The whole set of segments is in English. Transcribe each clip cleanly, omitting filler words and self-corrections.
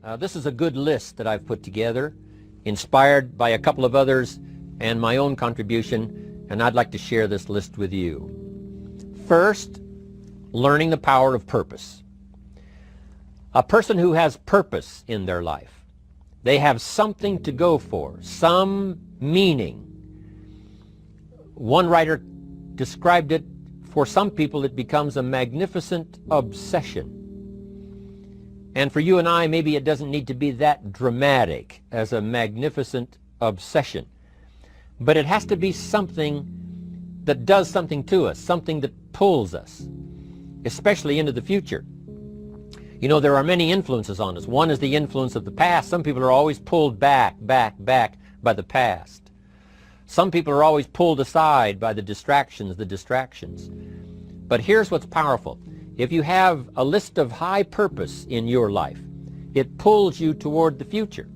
This is a good list that I've put together, inspired by a couple of others and my own contribution, and I'd like to share this list with you. First, learning the power of purpose. A person who has purpose in their life, they have something to go for, some meaning. One writer described it, for some people it becomes a magnificent obsession. And for you and I, maybe it doesn't need to be that dramatic as a magnificent obsession. But it has to be something that does something to us, something that pulls us, especially into the future. You know, there are many influences on us. One is the influence of the past. Some people are always pulled back by the past. Some people are always pulled aside by the distractions. But here's what's powerful. If you have a list of high purpose in your life, it pulls you toward the future.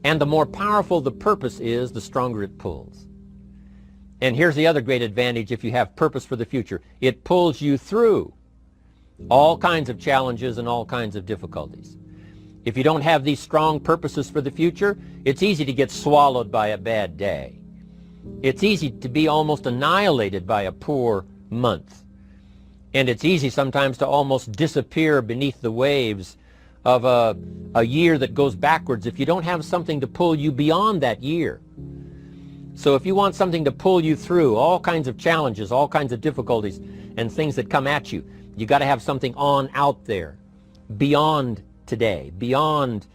And the more powerful the purpose is, the stronger it pulls. And here's the other great advantage if you have purpose for the future. It pulls you through all kinds of challenges and all kinds of difficulties. If you don't have these strong purposes for the future, it's easy to get swallowed by a bad day. It's easy to be almost annihilated by a poor month. And it's easy sometimes to almost disappear beneath the waves of a year that goes backwards if you don't have something to pull you beyond that year. So if you want something to pull you through all kinds of challenges, all kinds of difficulties and things that come at you, you got to have something on out there, beyond today, beyond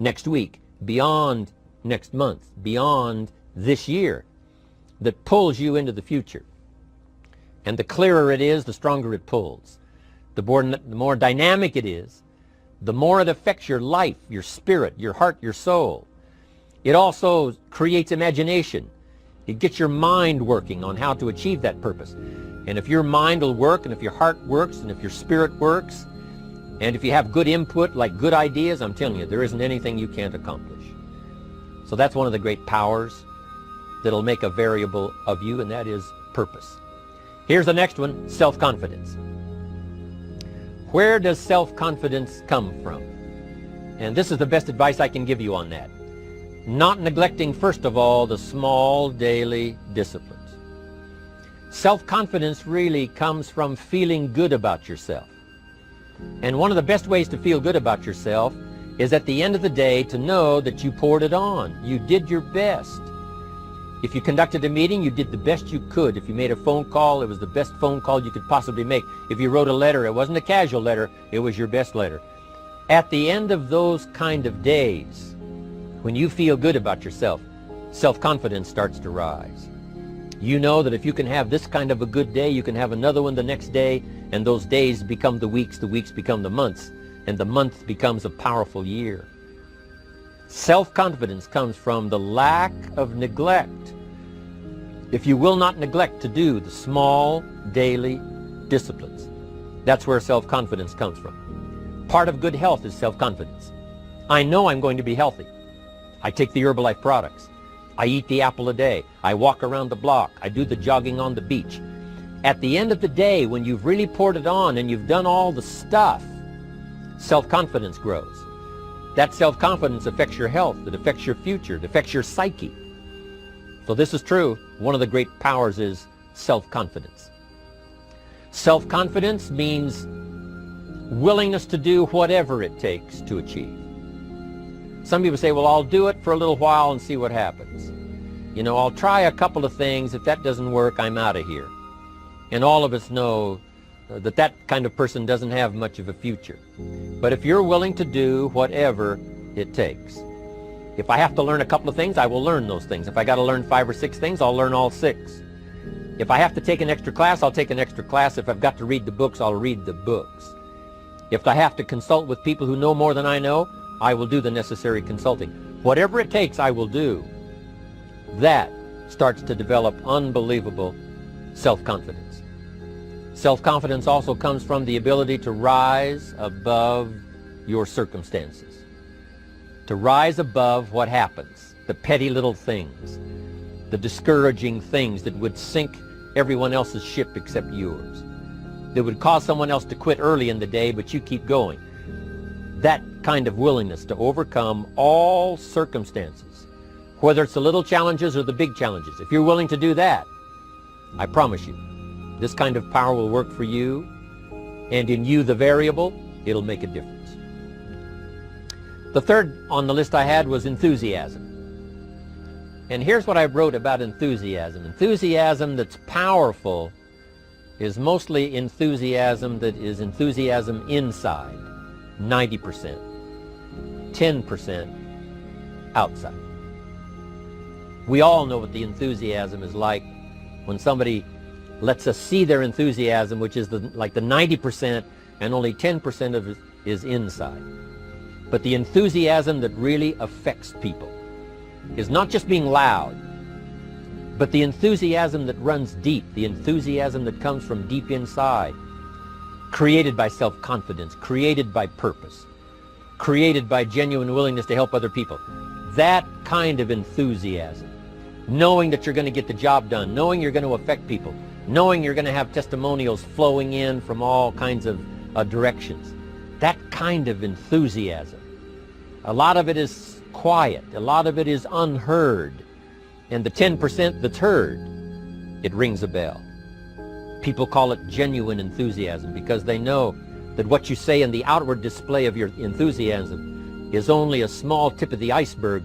next week, beyond next month, beyond this year, that pulls you into the future. And the clearer it is, the stronger it pulls. The more dynamic it is, the more it affects your life, your spirit, your heart, your soul. It also creates imagination. It gets your mind working on how to achieve that purpose. And if your mind will work, and if your heart works, and if your spirit works, and if you have good input, like good ideas, I'm telling you, there isn't anything you can't accomplish. So that's one of the great powers that'll make a variable of you, and that is purpose. Here's the next one, self-confidence. Where does self-confidence come from? And this is the best advice I can give you on that. Not neglecting, first of all, the small daily disciplines. Self-confidence really comes from feeling good about yourself. And one of the best ways to feel good about yourself is at the end of the day to know that you poured it on. You did your best. If you conducted a meeting, you did the best you could. If you made a phone call, it was the best phone call you could possibly make. If you wrote a letter, it wasn't a casual letter, it was your best letter. At the end of those kind of days, when you feel good about yourself, self-confidence starts to rise. You know that if you can have this kind of a good day, you can have another one the next day, and those days become the weeks become the months, and the month becomes a powerful year. Self-confidence comes from the lack of neglect. If you will not neglect to do the small daily disciplines, that's where self-confidence comes from. Part of good health is self-confidence. I know I'm going to be healthy. I take the Herbalife products. I eat the apple a day. I walk around the block. I do the jogging on the beach. At the end of the day, when you've really poured it on and you've done all the stuff, self-confidence grows. That self-confidence affects your health, it affects your future, it affects your psyche. So this is true. One of the great powers is self-confidence. Self-confidence means willingness to do whatever it takes to achieve. Some people say, well, I'll do it for a little while and see what happens. You know, I'll try a couple of things. If that doesn't work, I'm out of here. And all of us know that that kind of person doesn't have much of a future. But if you're willing to do whatever it takes, if I have to learn a couple of things, I will learn those things. If I got to learn 5 or 6 things, I'll learn all 6. If I have to take an extra class, I'll take an extra class. If I've got to read the books, I'll read the books. If I have to consult with people who know more than I know, I will do the necessary consulting. Whatever it takes, I will do. That starts to develop unbelievable self-confidence. Self-confidence also comes from the ability to rise above your circumstances, to rise above what happens, the petty little things, the discouraging things that would sink everyone else's ship except yours, that would cause someone else to quit early in the day, but you keep going. that kind of willingness to overcome all circumstances, whether it's the little challenges or the big challenges. If you're willing to do that, I promise you, this kind of power will work for you, and in you, the variable, it'll make a difference. The third on the list I had was enthusiasm. And here's what I wrote about enthusiasm. Enthusiasm that's powerful is mostly enthusiasm that is enthusiasm inside, 90%, 10% outside. We all know what the enthusiasm is like when somebody lets us see their enthusiasm, which is like the 90%, and only 10% of it is inside. But the enthusiasm that really affects people is not just being loud, but the enthusiasm that runs deep, the enthusiasm that comes from deep inside, created by self-confidence, created by purpose, created by genuine willingness to help other people. That kind of enthusiasm, knowing that you're going to get the job done, knowing you're going to affect people, knowing you're going to have testimonials flowing in from all kinds of directions. That kind of enthusiasm. A lot of it is quiet. A lot of it is unheard. And the 10% that's heard, it rings a bell. People call it genuine enthusiasm because they know that what you say in the outward display of your enthusiasm is only a small tip of the iceberg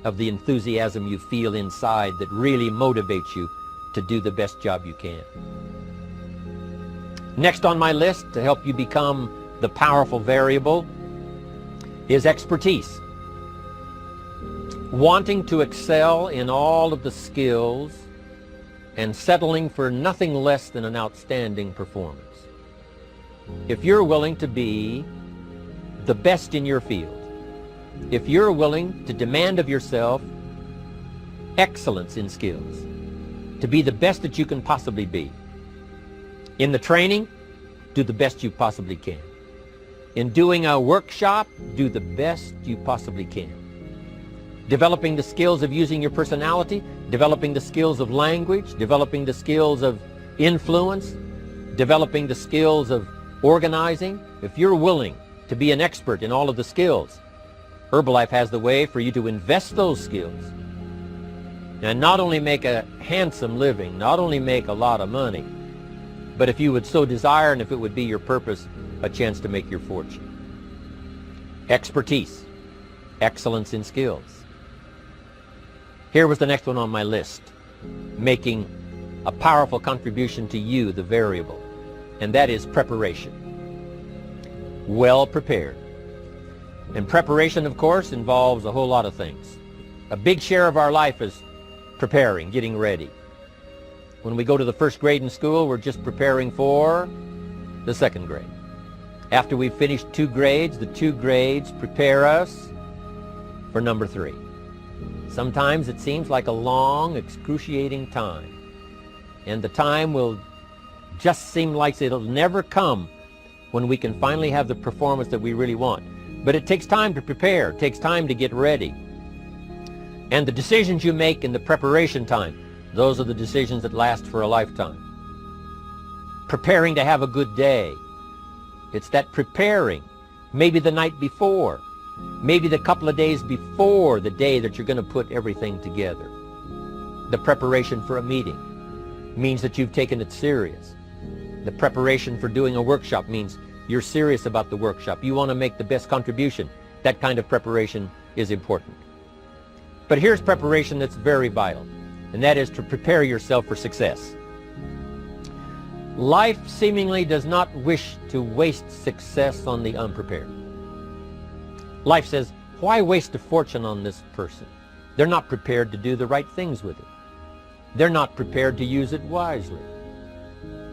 of the enthusiasm you feel inside that really motivates you to do the best job you can. Next on my list to help you become the powerful variable is expertise. Wanting to excel in all of the skills and settling for nothing less than an outstanding performance. If you're willing to be the best in your field, if you're willing to demand of yourself excellence in skills, to be the best that you can possibly be. In the training, do the best you possibly can. In doing a workshop, do the best you possibly can. Developing the skills of using your personality, developing the skills of language, developing the skills of influence, developing the skills of organizing. If you're willing to be an expert in all of the skills, Herbalife has the way for you to invest those skills and not only make a handsome living, not only make a lot of money, but if you would so desire and if it would be your purpose, a chance to make your fortune. Expertise, excellence in skills. Here was the next one on my list, making a powerful contribution to you, the variable, and that is preparation. Well prepared. And preparation, of course, involves a whole lot of things. A big share of our life is preparing, getting ready. When we go to the first grade in school, we're just preparing for the second grade. After we've finished 2 grades, the 2 grades prepare us for number 3. Sometimes it seems like a long, excruciating time. And the time will just seem like it'll never come when we can finally have the performance that we really want. But it takes time to prepare. It takes time to get ready. And the decisions you make in the preparation time, those are the decisions that last for a lifetime. Preparing to have a good day. It's that preparing, maybe the night before, maybe the couple of days before the day that you're going to put everything together. The preparation for a meeting means that you've taken it serious. The preparation for doing a workshop means you're serious about the workshop. You want to make the best contribution. That kind of preparation is important. But here's preparation that's very vital, and that is to prepare yourself for success. Life seemingly does not wish to waste success on the unprepared. Life says, why waste a fortune on this person? They're not prepared to do the right things with it. They're not prepared to use it wisely.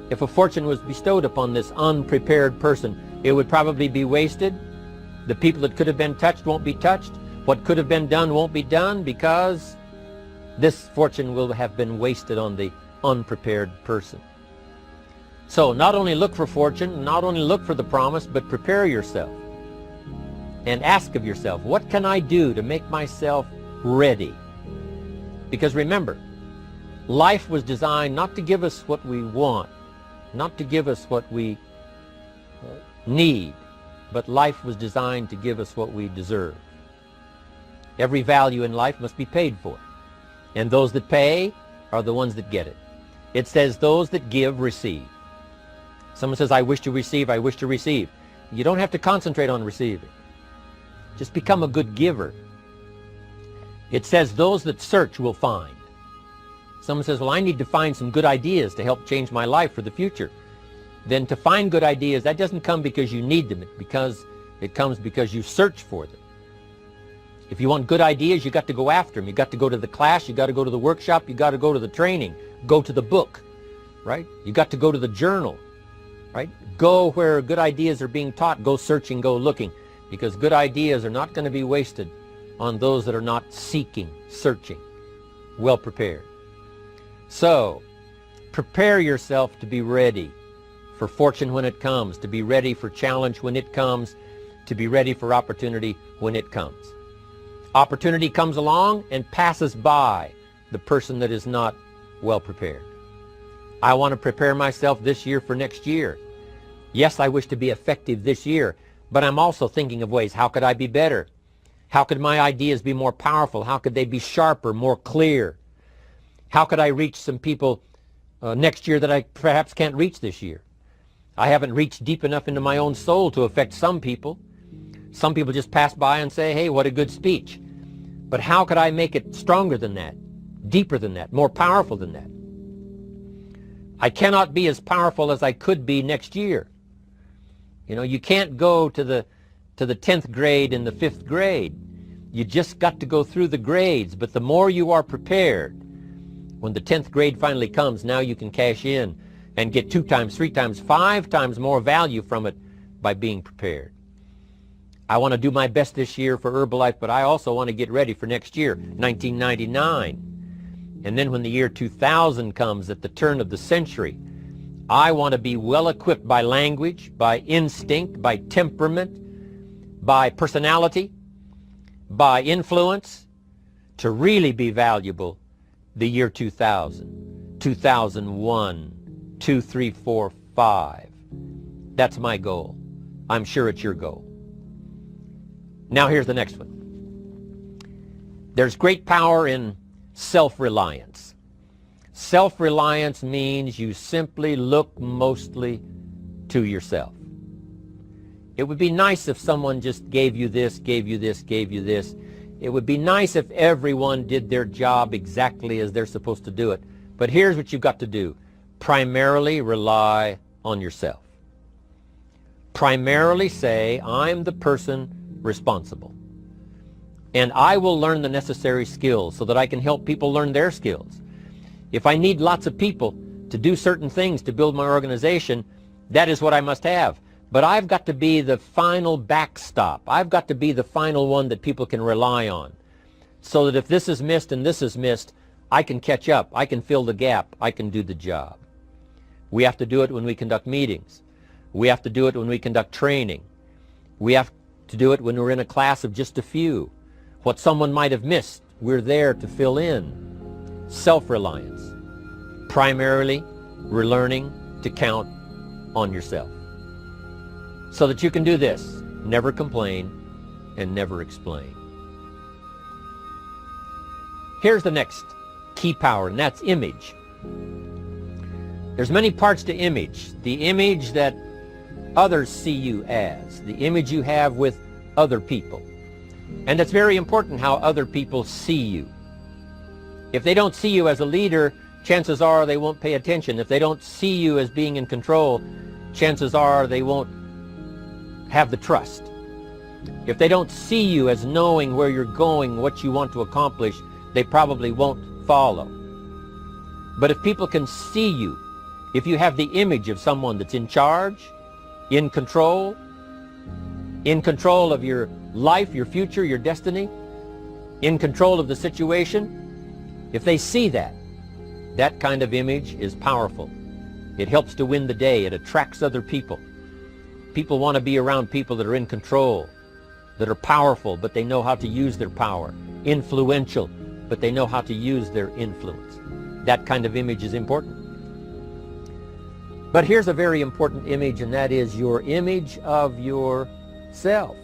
If a fortune was bestowed upon this unprepared person, it would probably be wasted. The people that could have been touched won't be touched. What could have been done won't be done because this fortune will have been wasted on the unprepared person. So not only look for fortune, not only look for the promise, but prepare yourself and ask of yourself, what can I do to make myself ready? Because remember, life was designed not to give us what we want, not to give us what we need, but life was designed to give us what we deserve. Every value in life must be paid for, and those that pay are the ones that get it. It says those that give receive. Someone says, I wish to receive, I wish to receive. You don't have to concentrate on receiving. Just become a good giver. It says those that search will find. Someone says, well, I need to find some good ideas to help change my life for the future. Then to find good ideas, that doesn't come because you need them. It comes because you search for them. If you want good ideas, you got to go after them. You got to go to the class, you got to go to the workshop, you got to go to the training, go to the book, right? You got to go to the journal, right? Go where good ideas are being taught. Go searching, go looking, because good ideas are not going to be wasted on those that are not seeking, searching, well prepared. So, prepare yourself to be ready for fortune when it comes, to be ready for challenge when it comes, to be ready for opportunity when it comes. Opportunity comes along and passes by the person that is not well prepared. I want to prepare myself this year for next year. Yes, I wish to be effective this year, but I'm also thinking of ways, how could I be better? How could my ideas be more powerful? How could they be sharper, more clear? How could I reach some people next year that I perhaps can't reach this year? I haven't reached deep enough into my own soul to affect some people. Some people just pass by and say, hey, what a good speech. But how could I make it stronger than that, deeper than that, more powerful than that? I cannot be as powerful as I could be next year. You know, you can't go to the 10th grade in the 5th grade. You just got to go through the grades. But the more you are prepared, when the 10th grade finally comes, now you can cash in and get 2 times, 3 times, 5 times more value from it by being prepared. I want to do my best this year for Herbalife, but I also want to get ready for next year, 1999. And then when the year 2000 comes, at the turn of the century, I want to be well equipped by language, by instinct, by temperament, by personality, by influence, to really be valuable the year 2000, 2001, 2, 3, 4, 5. That's my goal. I'm sure it's your goal. Now here's the next one. There's great power in self-reliance. Self-reliance means you simply look mostly to yourself. It would be nice if someone just gave you this, gave you this, gave you this. It would be nice if everyone did their job exactly as they're supposed to do it. But here's what you've got to do. Primarily rely on yourself. Primarily say, I'm the person responsible. And I will learn the necessary skills so that I can help people learn their skills. If I need lots of people to do certain things to build my organization, that is what I must have. But I've got to be the final backstop. I've got to be the final one that people can rely on, so that if this is missed and this is missed, I can catch up, I can fill the gap, I can do the job. We have to do it when we conduct meetings. We have to do it when we conduct training. We have to do it when we're in a class of just a few. What someone might have missed, we're there to fill in. Self-reliance. Primarily, we're learning to count on yourself, so that you can do this: never complain and never explain. Here's the next key power, and that's image. There's many parts to image. The image that others see you as, the image you have with other people. And it's very important how other people see you. If they don't see you as a leader, chances are they won't pay attention. If they don't see you as being in control, chances are they won't have the trust. If they don't see you as knowing where you're going, what you want to accomplish, they probably won't follow. But if people can see you, if you have the image of someone that's in charge, in control of your life, your future, your destiny, in control of the situation, if they see that, that kind of image is powerful. It helps to win the day. It attracts other people. People want to be around people that are in control, that are powerful, but they know how to use their power, influential, but they know how to use their influence. That kind of image is important. But here's a very important image, and that is your image of your self.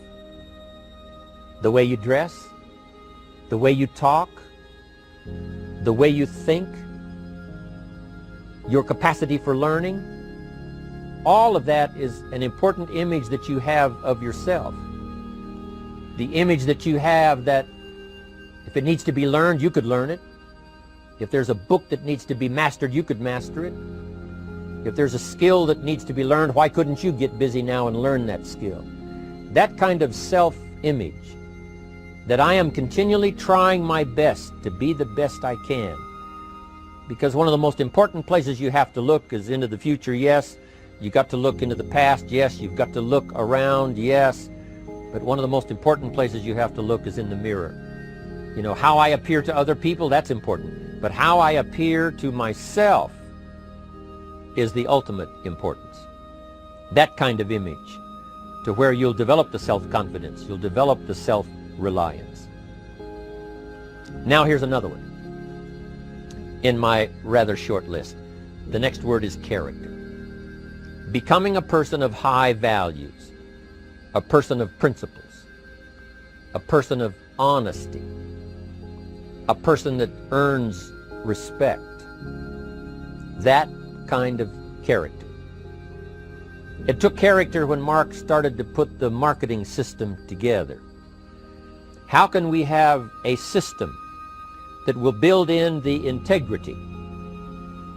The way you dress, the way you talk, the way you think, your capacity for learning, all of that is an important image that you have of yourself. The image that you have that if it needs to be learned, you could learn it. If there's a book that needs to be mastered, you could master it. If there's a skill that needs to be learned, why couldn't you get busy now and learn that skill? That kind of self-image, that I am continually trying my best to be the best I can. Because one of the most important places you have to look is into the future, yes. You got to look into the past, yes. You've got to look around, yes. But one of the most important places you have to look is in the mirror. You know, how I appear to other people, that's important. But how I appear to myself is the ultimate importance. That kind of image, to where you'll develop the self-confidence, you'll develop the self-reliance. Now here's another one in my rather short list. The next word is character. Becoming a person of high values, a person of principles, a person of honesty, a person that earns respect. That kind of character. It took character when Mark started to put the marketing system together. How can we have a system that will build in the integrity,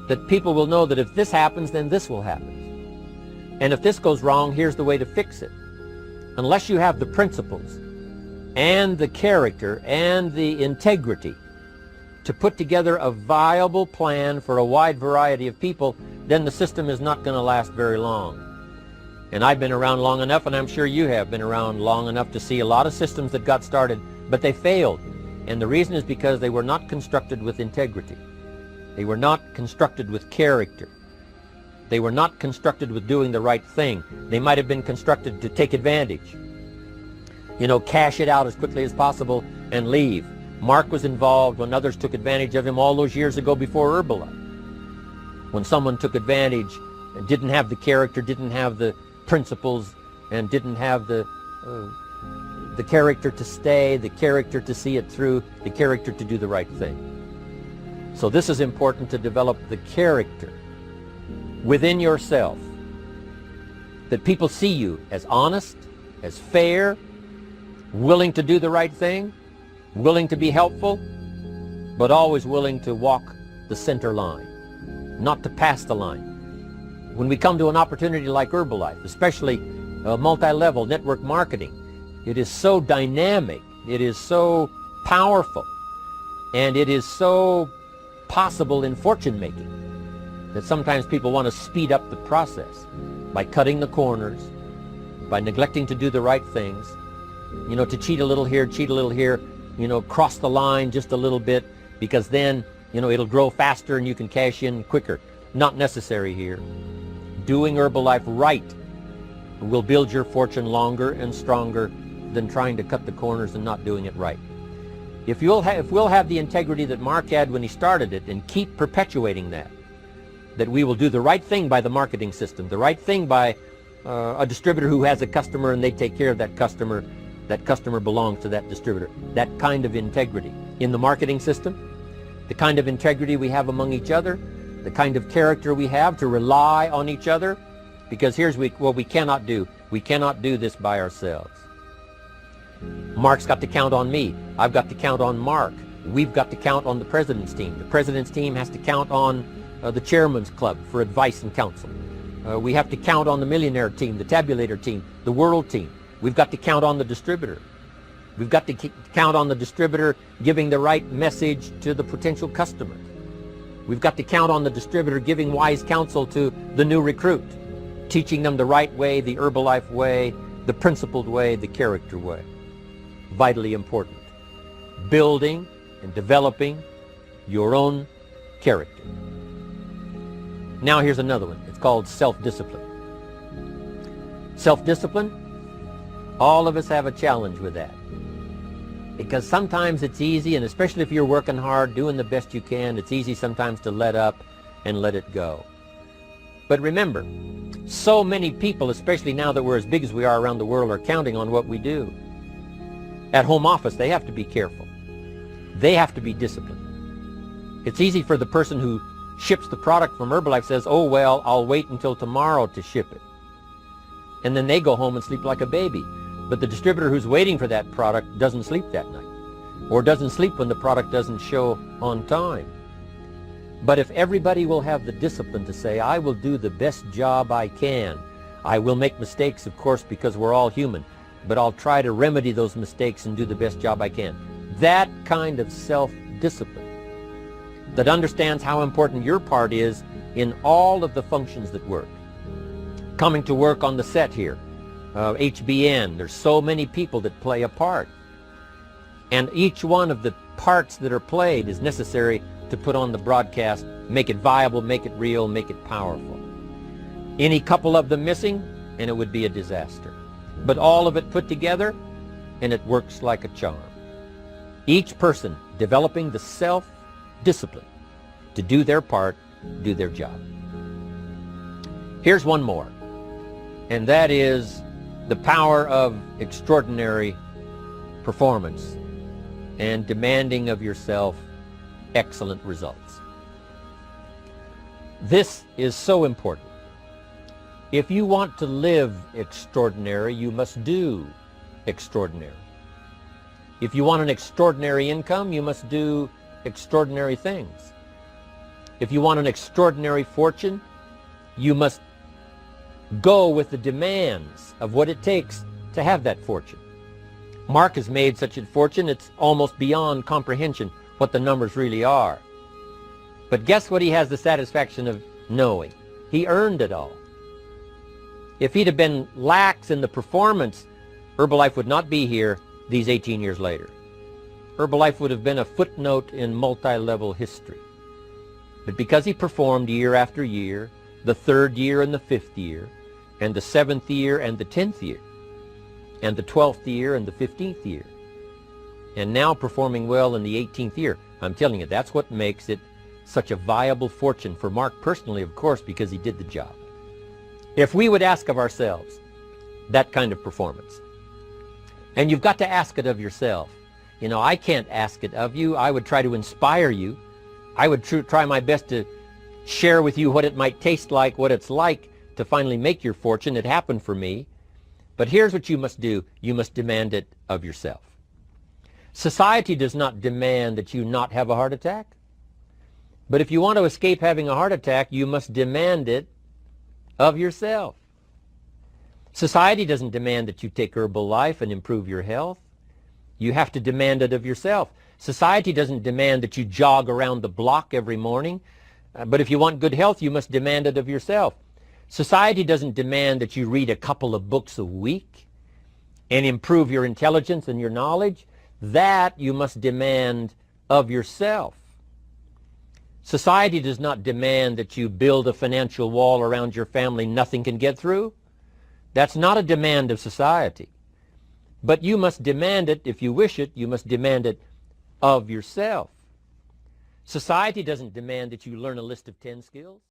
that people will know that if this happens, then this will happen. And if this goes wrong, here's the way to fix it. Unless you have the principles and the character and the integrity to put together a viable plan for a wide variety of people, then the system is not going to last very long. And I've been around long enough, and I'm sure you have been around long enough to see a lot of systems that got started, but they failed. And the reason is because they were not constructed with integrity. They were not constructed with character. They were not constructed with doing the right thing. They might have been constructed to take advantage. You know, cash it out as quickly as possible and leave. Mark was involved when others took advantage of him all those years ago before Herbalife. When someone took advantage and didn't have the character, didn't have the principles, and didn't have the character to stay, the character to see it through, the character to do the right thing. So this is important, to develop the character within yourself, that people see you as honest, as fair, willing to do the right thing, willing to be helpful, but always willing to walk the center line, not to pass the line. When we come to an opportunity like Herbalife, especially multi-level network marketing, it is so dynamic, it is so powerful, and it is so possible in fortune making that sometimes people want to speed up the process by cutting the corners, by neglecting to do the right things, you know, to cheat a little here, you know, cross the line just a little bit, because then, you know, it'll grow faster and you can cash in quicker. Not necessary here. Doing Herbalife right will build your fortune longer and stronger than trying to cut the corners and not doing it right. If we'll have the integrity that Mark had when he started it, and keep perpetuating that we will do the right thing by the marketing system, the right thing by a distributor who has a customer and they take care of that customer belongs to that distributor. That kind of integrity in the marketing system, the kind of integrity we have among each other, the kind of character we have to rely on each other, because here's what we cannot do. We cannot do this by ourselves. Mark's got to count on me. I've got to count on Mark. We've got to count on the president's team. The president's team has to count on the chairman's club for advice and counsel. We have to count on the millionaire team, the tabulator team, the world team. We've got to count on the distributor. We've got to count on the distributor giving the right message to the potential customer. We've got to count on the distributor giving wise counsel to the new recruit, teaching them the right way, the Herbalife way, the principled way, the character way. Vitally important. Building and developing your own character. Now here's another one. It's called self-discipline. Self-discipline, all of us have a challenge with that. Because sometimes it's easy, and especially if you're working hard, doing the best you can, it's easy sometimes to let up and let it go. But remember, so many people, especially now that we're as big as we are around the world, are counting on what we do. At home office, they have to be careful. They have to be disciplined. It's easy for the person who ships the product from Herbalife says, oh, well, I'll wait until tomorrow to ship it. And then they go home and sleep like a baby. But the distributor who's waiting for that product doesn't sleep that night, or doesn't sleep when the product doesn't show on time. But if everybody will have the discipline to say, I will do the best job I can. I will make mistakes, of course, because we're all human, but I'll try to remedy those mistakes and do the best job I can. That kind of self-discipline that understands how important your part is in all of the functions that work. Coming to work on the set here, HBN, there's so many people that play a part. And each one of the parts that are played is necessary to put on the broadcast, make it viable, make it real, make it powerful. Any couple of them missing, and it would be a disaster. But all of it put together, and it works like a charm. Each person developing the self-discipline to do their part, do their job. Here's one more, and that is the power of extraordinary performance and demanding of yourself excellent results. This is so important. If you want to live extraordinary, you must do extraordinary. If you want an extraordinary income, you must do extraordinary things. If you want an extraordinary fortune, you must go with the demands of what it takes to have that fortune. Mark has made such a fortune, it's almost beyond comprehension what the numbers really are. But guess what he has the satisfaction of knowing? He earned it all. If he'd have been lax in the performance, Herbalife would not be here these 18 years later. Herbalife would have been a footnote in multi-level history. But because he performed year after year, the 3rd year and the 5th year, and the 7th year and the 10th year, and the 12th year and the 15th year, and now performing well in the 18th year, I'm telling you, that's what makes it such a viable fortune for Mark personally, of course, because he did the job. If we would ask of ourselves that kind of performance, and you've got to ask it of yourself. You know, I can't ask it of you. I would try to inspire you. I would try my best to share with you what it might taste like, what it's like to finally make your fortune. It happened for me. But here's what you must do. You must demand it of yourself. Society does not demand that you not have a heart attack. But if you want to escape having a heart attack, you must demand it of yourself. Society doesn't demand that you take Herbalife and improve your health. You have to demand it of yourself. Society doesn't demand that you jog around the block every morning. But if you want good health, you must demand it of yourself. Society doesn't demand that you read a couple of books a week and improve your intelligence and your knowledge. That you must demand of yourself. Society does not demand that you build a financial wall around your family nothing can get through. That's not a demand of society. But you must demand it, if you wish it, you must demand it of yourself. Society doesn't demand that you learn a list of 10 skills.